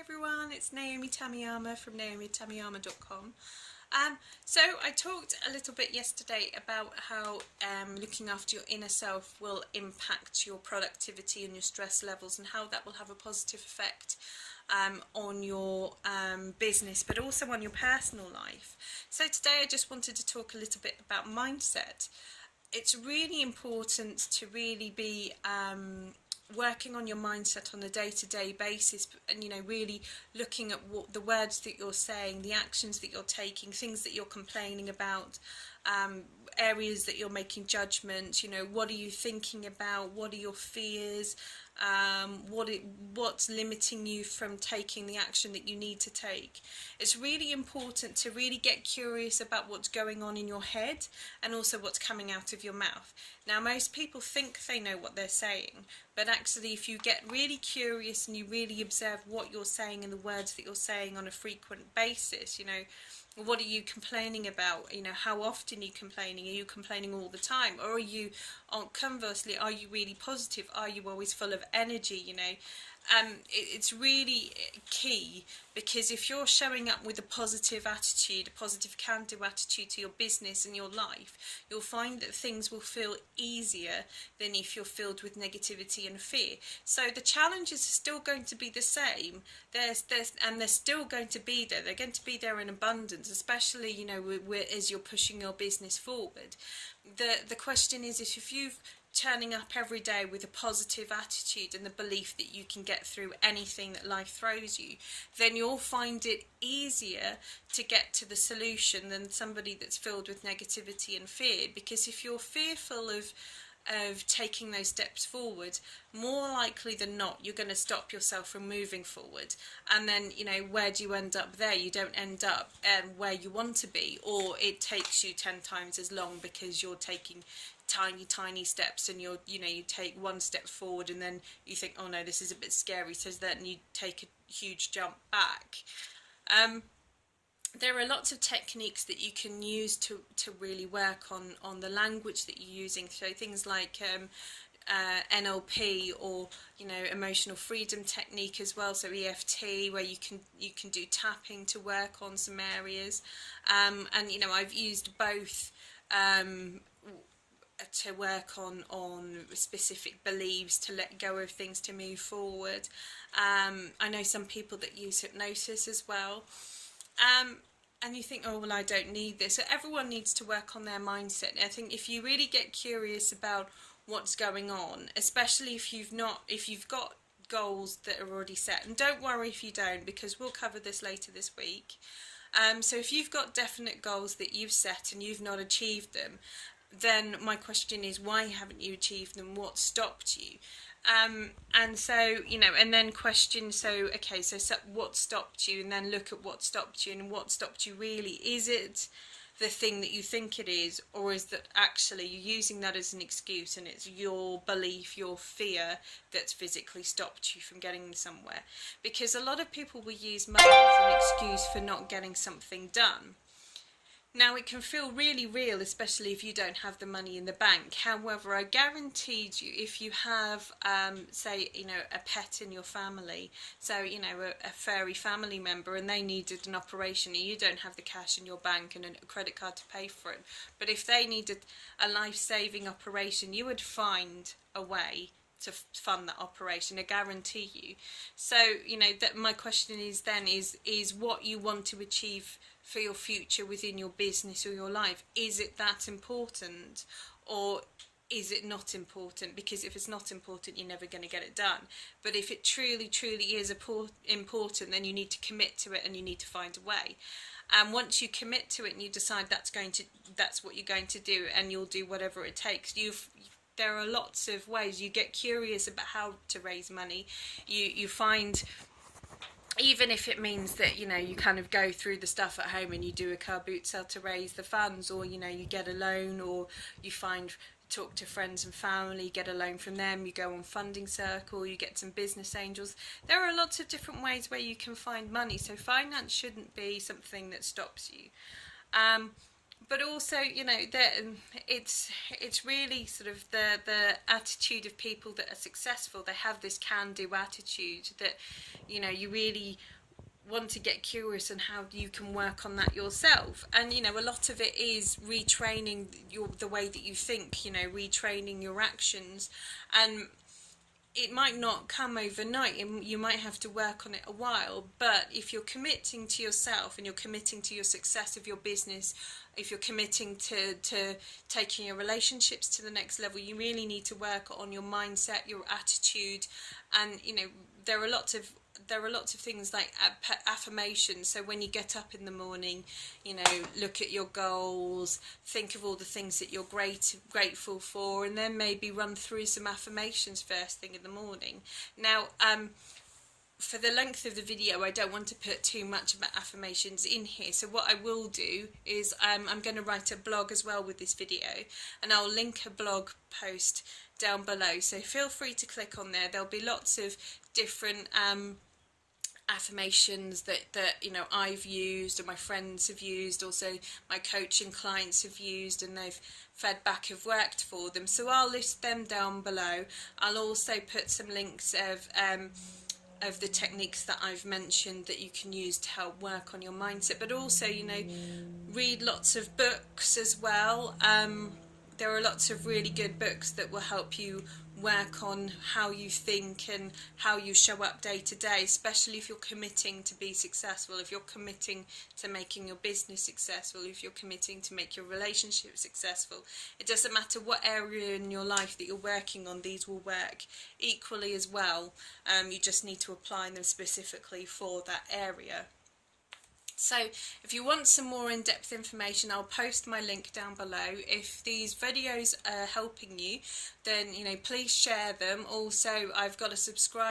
everyone, it's Naomi Tamiyama from naomitamiyama.com. So I talked a little bit yesterday about how looking after your inner self will impact your productivity and your stress levels, and how that will have a positive effect on your business, but also on your personal life. So today I just wanted to talk a little bit about mindset. It's really important to really be working on your mindset on a day-to-day basis, and really looking at what the words that you're saying, the actions that you're taking, things that you're complaining about, areas that you're making judgments. What are you thinking about? What are your fears? What's limiting you from taking the action that you need to take? It's really important to really get curious about what's going on in your head and also what's coming out of your mouth. Now, most people think they know what they're saying, but actually if you get really curious and you really observe what you're saying and the words that you're saying on a frequent basis, what are you complaining about? How often are you complaining? Are you complaining all the time? Or conversely, are you really positive? Are you always full of energy? It's really key, because if you're showing up with a positive attitude, a positive can-do attitude to your business and your life, you'll find that things will feel easier than if you're filled with negativity and fear. So the challenges are still going to be the same. They're still going to be there. They're going to be there in abundance, especially as you're pushing your business forward. The question is, if you've turning up every day with a positive attitude and the belief that you can get through anything that life throws you, then you'll find it easier to get to the solution than somebody that's filled with negativity and fear. Because if you're fearful of taking those steps forward, more likely than not you're going to stop yourself from moving forward, and then where do you end up there? You don't end up where you want to be, or it takes you 10 times as long because you're taking tiny steps, and you take one step forward and then you think, oh no, this is a bit scary, so then you take a huge jump back. There are lots of techniques that you can use to really work on the language that you're using. So things like NLP, or emotional freedom technique as well, so EFT, where you can do tapping to work on some areas, and I've used both to work on specific beliefs, to let go of things, to move forward. I know some people that use hypnosis as well. And you think, oh, well, I don't need this. So everyone needs to work on their mindset. And I think if you really get curious about what's going on, especially if you've got goals that are already set, and don't worry if you don't, because we'll cover this later this week. So if you've got definite goals that you've set and you've not achieved them, then my question is, why haven't you achieved them? What stopped you? And so, and then question, so what stopped you? And then look at what stopped you, and what stopped you really. Is it the thing that you think it is, or is that actually you're using that as an excuse, and it's your belief, your fear, that's physically stopped you from getting somewhere? Because a lot of people will use money as an excuse for not getting something done. Now, it can feel really real, especially if you don't have the money in the bank. However, I guaranteed you, if you have, say, a pet in your family, so, a furry family member, and they needed an operation, and you don't have the cash in your bank and a credit card to pay for it, but if they needed a life-saving operation, you would find a way to fund that operation, I guarantee you. So, that my question is then, is what you want to achieve for your future within your business or your life, is it that important, or is it not important? Because if it's not important, you're never going to get it done. But if it truly is important, then you need to commit to it, and you need to find a way. And once you commit to it and you decide that's what you're going to do, and you'll do whatever it takes, there are lots of ways. You get curious about how to raise money. You find, even if it means that you kind of go through the stuff at home and you do a car boot sale to raise the funds, or you get a loan, or you talk to friends and family, get a loan from them, you go on Funding Circle, you get some business angels. There are lots of different ways where you can find money, so finance shouldn't be something that stops you. but also, you know, it's really sort of the attitude of people that are successful. They have this can-do attitude that, you know, you really want to get curious on how you can work on that yourself. And, you know, a lot of it is retraining the way that you think, you know, retraining your actions. And it might not come overnight, and you might have to work on it a while, but if you're committing to yourself and you're committing to your success of your business, if you're committing to taking your relationships to the next level, you really need to work on your mindset, your attitude. And, you know, there are lots of things like affirmations. So when you get up in the morning, you know, look at your goals, think of all the things that you're grateful for, and then maybe run through some affirmations first thing in the morning. Now, for the length of the video, I don't want to put too much about affirmations in here. So what I will do is I'm going to write a blog as well with this video, and I'll link a blog post down below. So feel free to click on there. There'll be lots of different affirmations that you know, I've used, or my friends have used, also my coaching clients have used, and they've fed back have worked for them. So I'll list them down below. I'll also put some links of the techniques that I've mentioned that you can use to help work on your mindset, but also, you know, read lots of books as well. There are lots of really good books that will help you work on how you think and how you show up day to day, especially if you're committing to be successful, if you're committing to making your business successful, if you're committing to make your relationship successful. It doesn't matter what area in your life that you're working on, these will work equally as well. You just need to apply them specifically for that area. So if you want some more in-depth information, I'll post my link down below. If these videos are helping you, then, you know, please share them. Also, I've got a subscribe